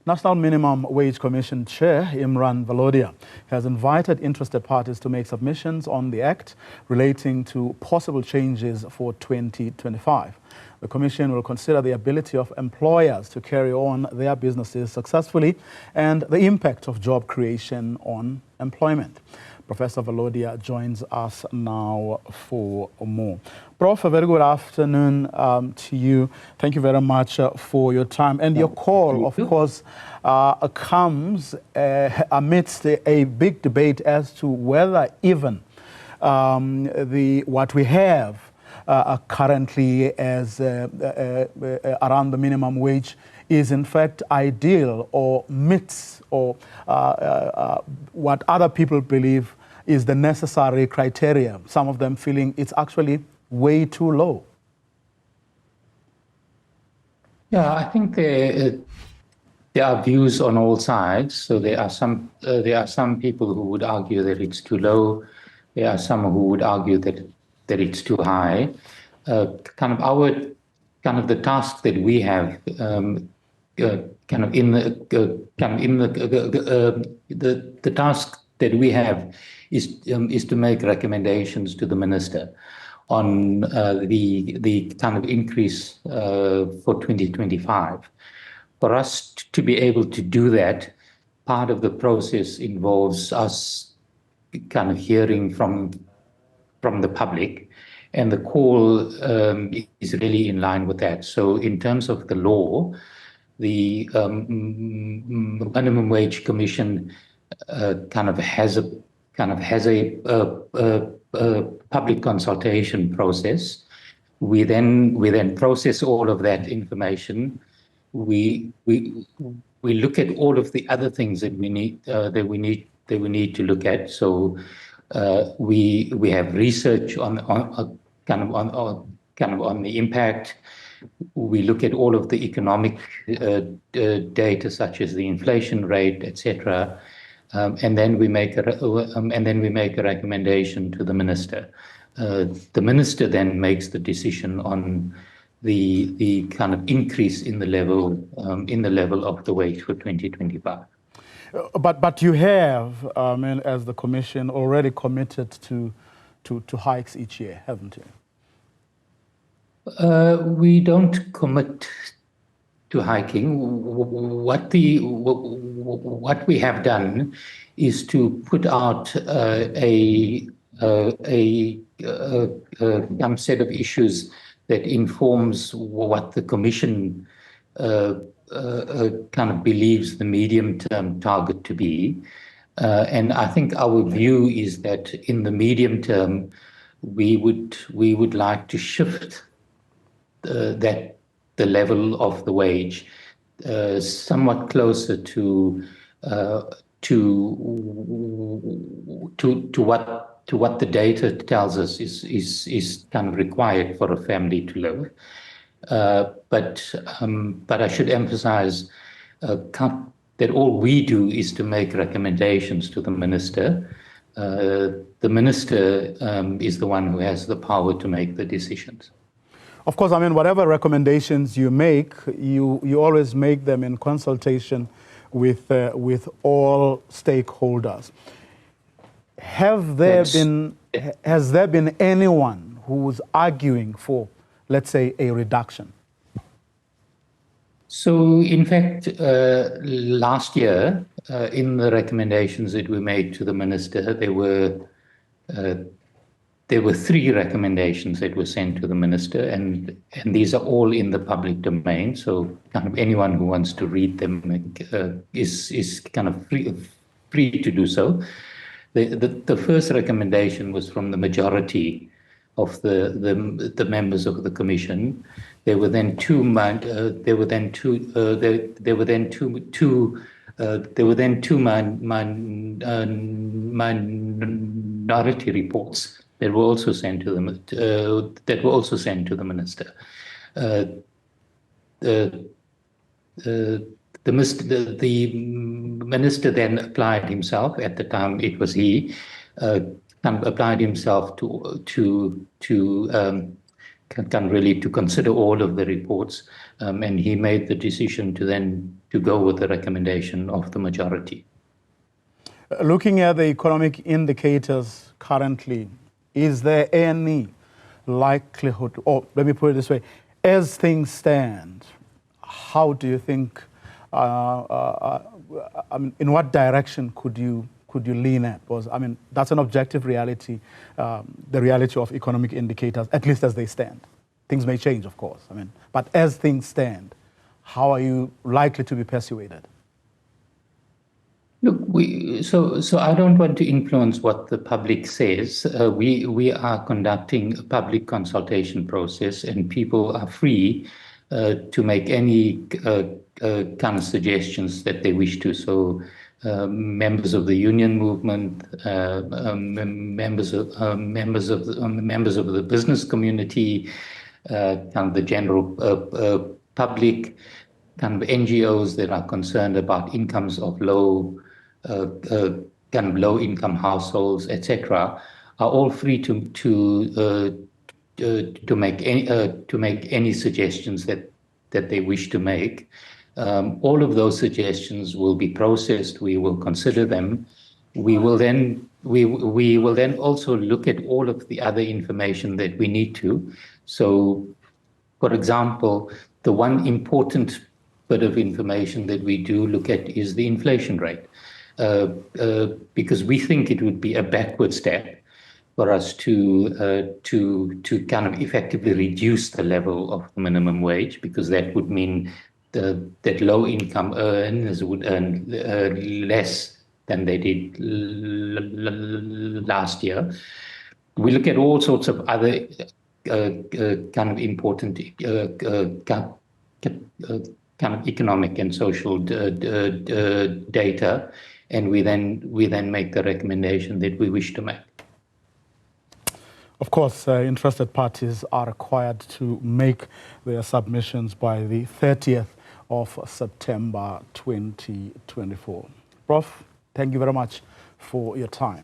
National Minimum Wage Commission Chair Imraan Valodia has invited interested parties to make submissions on the Act relating to possible changes for 2025. The Commission will consider the ability of employers to carry on their businesses successfully and the impact of job creation on employment. Professor Valodia joins us now for more. Prof, a very good afternoon to you. Thank you very much for your time. And your call, of course, comes amidst a big debate as to whether even what we have currently as around the minimum wage is in fact ideal or meets or what other people believe is the necessary criteria, some of them feeling it's actually way too low. Yeah, I think there are views on all sides. So there are some people who would argue that it's too low. There are some who would argue that it's too high. The task that we have, the task that we have is to make recommendations to the minister on the kind of increase for 2025. For us to be able to do that, part of the process involves us kind of hearing from the public, and the call is really in line with that. So in terms of the law, the Minimum Wage Commission has a public consultation process. We then process all of that information. We look at all of the other things that we need to look at. So we have research on the impact. We look at all of the economic data, such as the inflation rate, etc., and then we make a recommendation to the minister. The minister then makes the decision on the kind of increase in the level of the wage for 2025. But you have, as the Commission, already committed to hikes each year, haven't you? We don't commit to hiking. What we have done is to put out some set of issues that informs what the Commission kind of believes the medium-term target to be. And I think our view is that in the medium term, we would like to shift the level of the wage somewhat closer to what the data tells us is kind of required for a family to live. But I should emphasize that all we do is to make recommendations to the minister. The minister is the one who has the power to make the decisions. Of course, whatever recommendations you make, you always make them in consultation with all stakeholders. Has there been anyone who's arguing for, let's say, a reduction? So, in fact, last year, in the recommendations that we made to the minister, there were 3 recommendations that were sent to the minister, and these are all in the public domain. So, kind of anyone who wants to read them is kind of free to do so. The first recommendation was from the majority of the members of the Commission. There were then two minority reports that were also sent to the minister. The minister then applied himself. At the time, it was he applied himself to can really to consider all of the reports, and he made the decision to go with the recommendation of the majority. Looking at the economic indicators currently, is there any likelihood, or let me put it this way, as things stand, how do you think, in what direction could you lean at? Because, that's an objective reality, the reality of economic indicators, at least as they stand. Things may change, of course, but as things stand, how are you likely to be persuaded? Look, so I don't want to influence what the public says. We are conducting a public consultation process, and people are free to make any kind of suggestions that they wish to. So members of the union movement, members of the business community, kind of the general public, kind of NGOs that are concerned about incomes of kind of low-income households, etc., are all free to make any suggestions that they wish to make. All of those suggestions will be processed. We will consider them. We will then also look at all of the other information that we need to. So, for example, the one important bit of information that we do look at is the inflation rate, because we think it would be a backward step for us to kind of effectively reduce the level of the minimum wage, because that would mean that low-income earners would earn less than they did last year. We look at all sorts of other kind of important kind of economic and social data, and we then make the recommendation that we wish to make. Of course, interested parties are required to make their submissions by the 30th of September 2024. Prof, thank you very much for your time.